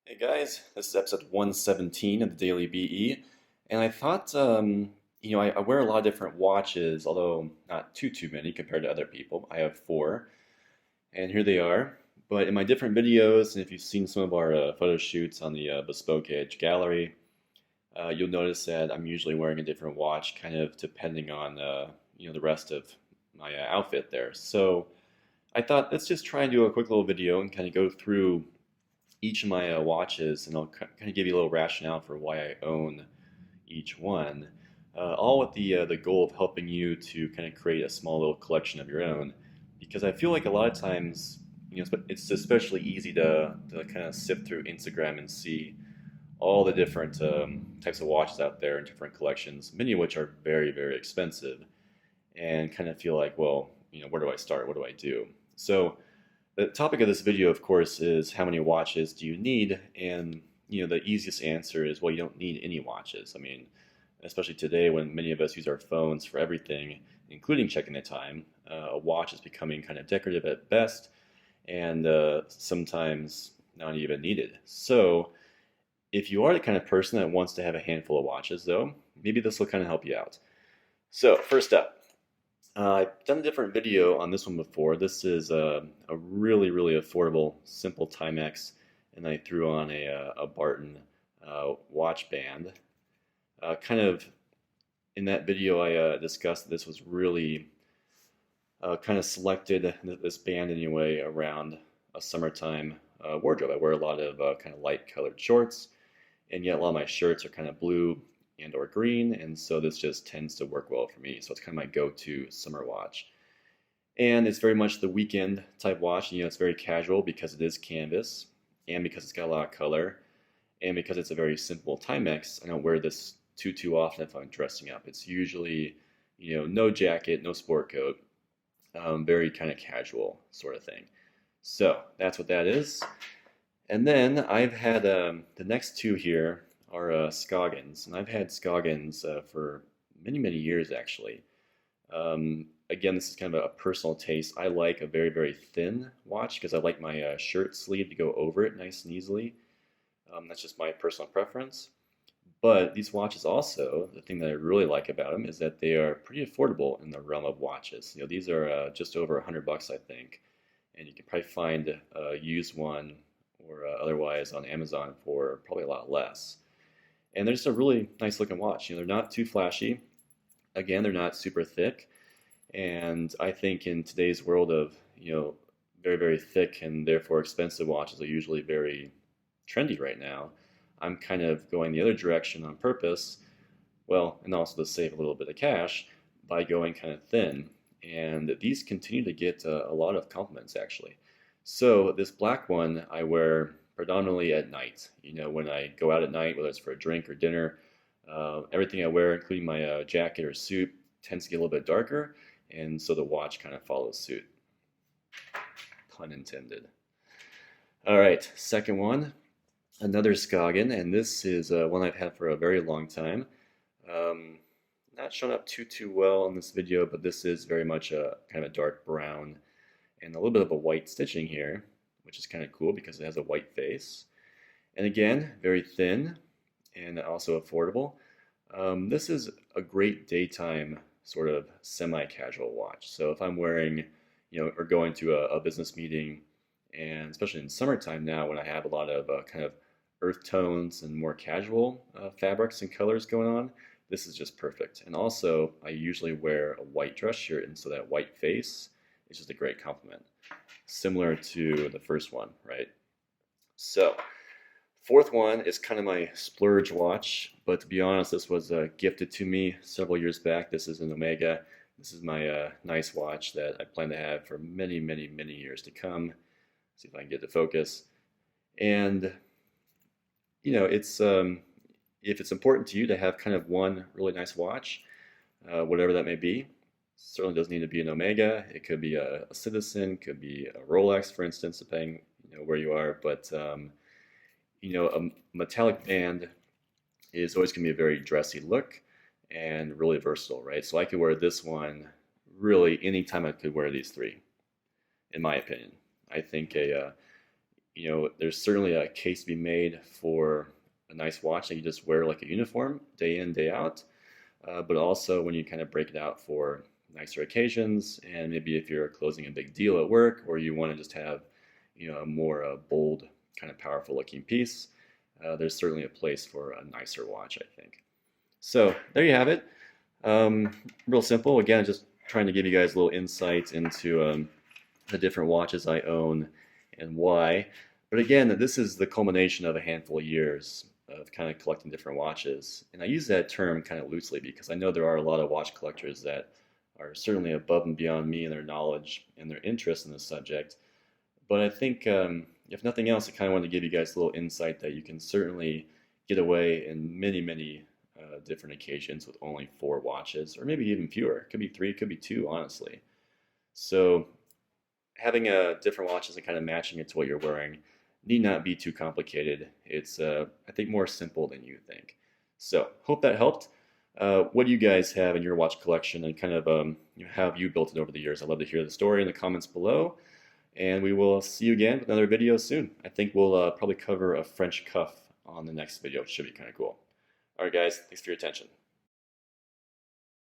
Hey guys, this is episode 117 of the Daily BE, and I thought, I wear a lot of different watches, although not too many compared to other people. I have four, and here they are. But in my different videos, and if you've seen some of our photo shoots on the Bespoke Edge gallery, you'll notice that I'm usually wearing a different watch, kind of depending on the rest of my outfit there. So I thought let's just try and do a quick little video and kind of go through each of my watches, and I'll kind of give you a little rationale for why I own each one, all with the goal of helping you to kind of create a small little collection of your own. Because I feel like a lot of times, it's especially easy to kind of sift through Instagram and see all the different types of watches out there in different collections, many of which are very expensive, and kind of feel like, well, where do I start? What do I do? So the topic of this video, of course, is how many watches do you need? And the easiest answer is, well, you don't need any watches. I mean, especially today when many of us use our phones for everything, including checking the time, a watch is becoming kind of decorative at best, and sometimes not even needed. So if you are the kind of person that wants to have a handful of watches, though, maybe this will kind of help you out. So first up, I've done a different video on this one before. This is a really affordable, simple Timex, and I threw on a Barton watch band. Kind of in that video, I discussed that this was really kind of selected, this band anyway, around a summertime wardrobe. I wear a lot of kind of light colored shorts, and yet a lot of my shirts are kind of blue and or green, and so this just tends to work well for me. So it's kind of my go-to summer watch. And it's very much the weekend type watch. It's very casual because it is canvas, and because it's got a lot of color, and because it's a very simple Timex. I don't wear this too often if I'm dressing up. It's usually, no jacket, no sport coat, very kind of casual sort of thing. So that's what that is. And then I've had the next two here are Scoggins, and I've had Scoggins for many years actually. Again, this is kind of a personal taste. I like a very thin watch because I like my shirt sleeve to go over it nice and easily. That's just my personal preference. But these watches also, the thing that I really like about them is that they are pretty affordable in the realm of watches. These are just over $100, I think, and you can probably find a used one or otherwise on Amazon for probably a lot less. And they're just a really nice looking watch. They're not too flashy. Again, they're not super thick. And I think in today's world of, very thick and therefore expensive watches are usually very trendy right now. I'm kind of going the other direction on purpose. Well, and also to save a little bit of cash by going kind of thin. And these continue to get a lot of compliments actually. So this black one I wear predominantly at night. When I go out at night, whether it's for a drink or dinner, everything I wear, including my jacket or suit, tends to get a little bit darker, and so the watch kind of follows suit. Pun intended. All right, second one, another Scoggin, and this is one I've had for a very long time. Not showing up too well in this video, but this is very much a kind of a dark brown and a little bit of a white stitching here, which is kind of cool because it has a white face. And again, very thin and also affordable. This is a great daytime sort of semi-casual watch. So if I'm wearing, or going to a business meeting, and especially in summertime now when I have a lot of kind of earth tones and more casual fabrics and colors going on, this is just perfect. And also, I usually wear a white dress shirt, and so that white face is just a great compliment. Similar to the first one, right? So, fourth one is kind of my splurge watch, but to be honest, this was gifted to me several years back. This is an Omega. This is my nice watch that I plan to have for many years to come. See if I can get to focus. And it's if it's important to you to have kind of one really nice watch, whatever that may be, certainly doesn't need to be an Omega. It could be a Citizen, could be a Rolex, for instance, depending where you are. But a metallic band is always going to be a very dressy look and really versatile, right? So I could wear this one really anytime I could wear these three, in my opinion. I think there's certainly a case to be made for a nice watch that you just wear like a uniform day in, day out. But also when you kind of break it out for nicer occasions, and maybe if you're closing a big deal at work, or you want to just have, a more bold, kind of powerful looking piece, there's certainly a place for a nicer watch, I think. So there you have it. Real simple. Again, just trying to give you guys a little insight into the different watches I own and why. But again, this is the culmination of a handful of years of kind of collecting different watches. And I use that term kind of loosely because I know there are a lot of watch collectors that are certainly above and beyond me in their knowledge and their interest in the subject. But I think, if nothing else, I kind of want to give you guys a little insight that you can certainly get away in many, many different occasions with only 4 watches, or maybe even fewer. It could be 3, it could be 2, honestly. So having different watches and kind of matching it to what you're wearing need not be too complicated. It's, I think, more simple than you think. So hope that helped. What do you guys have in your watch collection, and kind of how have you built it over the years? I'd love to hear the story in the comments below. And we will see you again with another video soon. I think we'll probably cover a French cuff on the next video, which should be kind of cool. All right, guys, thanks for your attention.